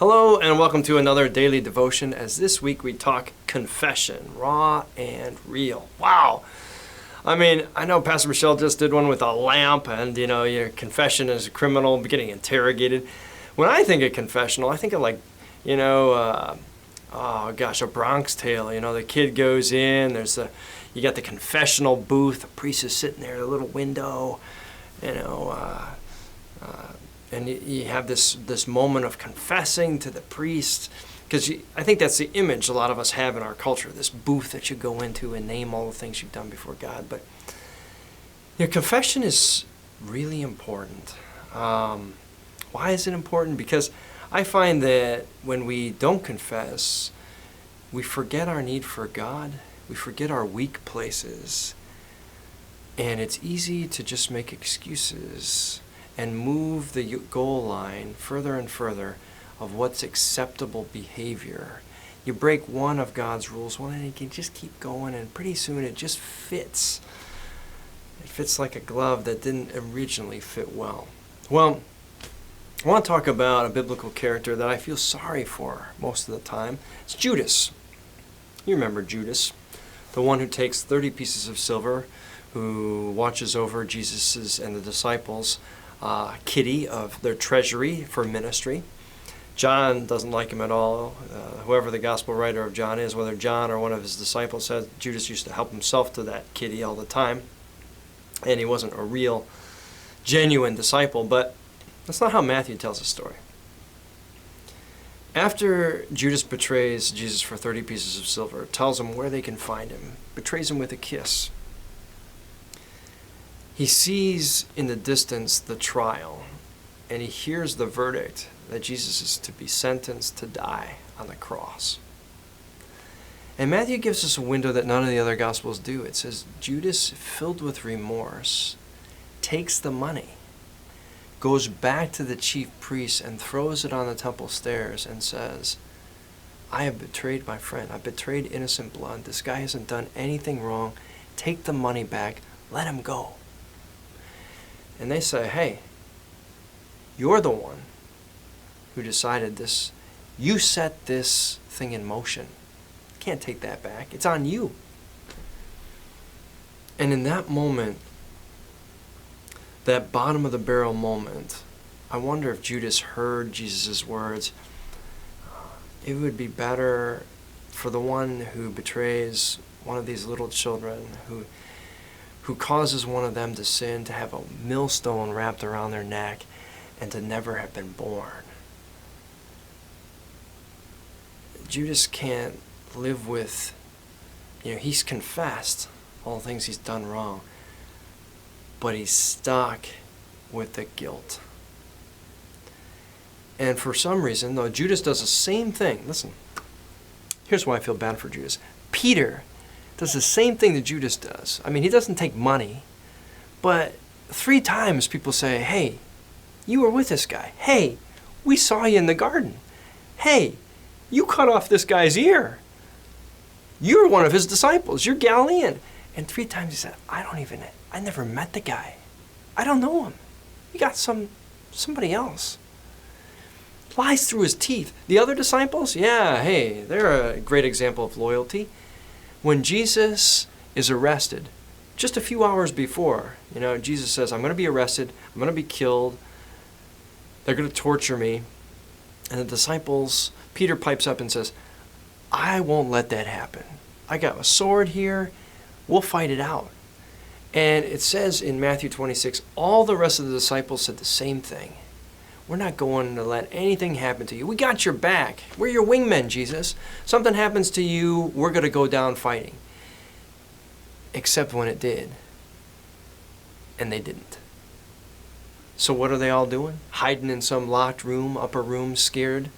Hello and welcome to another daily devotion. As this week we talk confession, raw and real. Wow. I know Pastor Michelle just did one with a lamp and, your confession as a criminal getting interrogated. When I think of confessional, I think of a Bronx Tale. The kid goes in, you got the confessional booth, the priest is sitting there at a little window, and you have this moment of confessing to the priest, because I think that's the image a lot of us have in our culture, this booth that you go into and name all the things you've done before God. But confession is really important. Why is it important? Because I find that when we don't confess, we forget our need for God, we forget our weak places, and it's easy to just make excuses and move the goal line further and further of what's acceptable behavior. You break one of God's rules, and you can just keep going, and pretty soon it just fits. It fits like a glove that didn't originally fit well. Well, I want to talk about a biblical character that I feel sorry for most of the time. It's Judas. You remember Judas, the one who takes 30 pieces of silver, who watches over Jesus's and the disciples' kitty of their treasury for ministry. John doesn't like him at all. Whoever the gospel writer of John is, whether John or one of his disciples, says Judas used to help himself to that kitty all the time, and he wasn't a real, genuine disciple. But that's not how Matthew tells the story. After Judas betrays Jesus for 30 pieces of silver, tells him where they can find him, betrays him with a kiss, he sees in the distance the trial, and he hears the verdict that Jesus is to be sentenced to die on the cross. And Matthew gives us a window that none of the other Gospels do. It says, Judas, filled with remorse, takes the money, goes back to the chief priests and throws it on the temple stairs and says, I have betrayed my friend. I've betrayed innocent blood. This guy hasn't done anything wrong. Take the money back. Let him go. And they say, hey, you're the one who decided this. You set this thing in motion. Can't take that back. It's on you. And in that moment, that bottom of the barrel moment, I wonder if Judas heard Jesus' words. It would be better for the one who betrays one of these little children, who causes one of them to sin, to have a millstone wrapped around their neck and to never have been born. Judas can't live with, he's confessed all the things he's done wrong, but he's stuck with the guilt. And for some reason, though, Judas does the same thing. Listen, here's why I feel bad for Judas. Peter does the same thing that Judas does. He doesn't take money, but 3 times people say, hey, you were with this guy. Hey, we saw you in the garden. Hey, you cut off this guy's ear. You're one of his disciples. You're Galilean. And 3 times he said, I never met the guy. I don't know him. You got somebody else. Lies through his teeth. The other disciples, they're a great example of loyalty. When Jesus is arrested, just a few hours before, Jesus says, I'm going to be arrested, I'm going to be killed, they're going to torture me. And the disciples, Peter pipes up and says, I won't let that happen. I got a sword here, we'll fight it out. And it says in Matthew 26, all the rest of the disciples said the same thing. We're not going to let anything happen to you. We got your back. We're your wingmen, Jesus. Something happens to you, we're going to go down fighting. Except when it did. And they didn't. So what are they all doing? Hiding in some locked room, upper room, scared,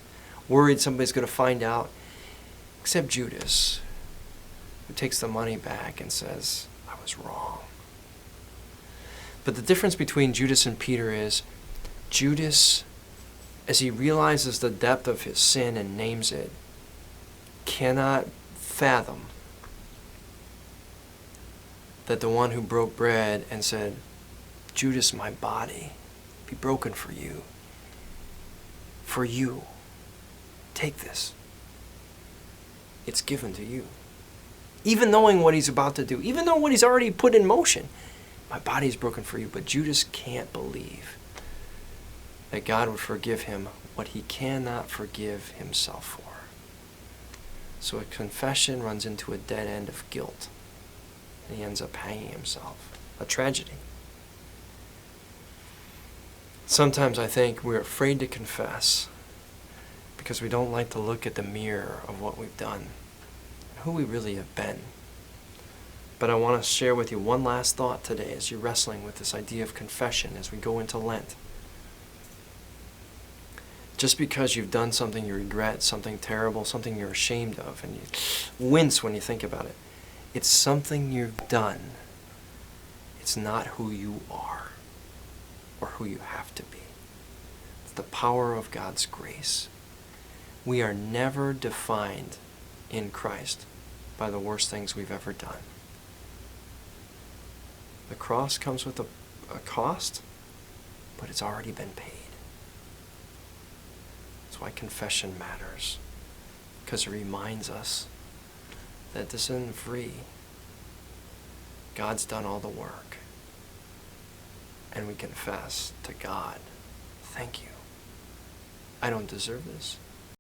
worried somebody's going to find out. Except Judas, who takes the money back and says, I was wrong. But the difference between Judas and Peter is, Judas, as he realizes the depth of his sin and names it, cannot fathom that the one who broke bread and said, Judas, my body be broken for you, take this. It's given to you. Even knowing what he's about to do, even knowing what he's already put in motion. My body is broken for you, but Judas can't believe that God would forgive him what he cannot forgive himself for. So a confession runs into a dead end of guilt, and he ends up hanging himself. A tragedy. Sometimes I think we're afraid to confess because we don't like to look at the mirror of what we've done, who we really have been. But I want to share with you one last thought today as you're wrestling with this idea of confession as we go into Lent. Just because you've done something you regret, something terrible, something you're ashamed of, and you wince when you think about it, it's something you've done. It's not who you are or who you have to be. It's the power of God's grace. We are never defined in Christ by the worst things we've ever done. The cross comes with a cost, but it's already been paid. That's why confession matters, because it reminds us that this isn't free. God's done all the work. And we confess to God, thank you. I don't deserve this.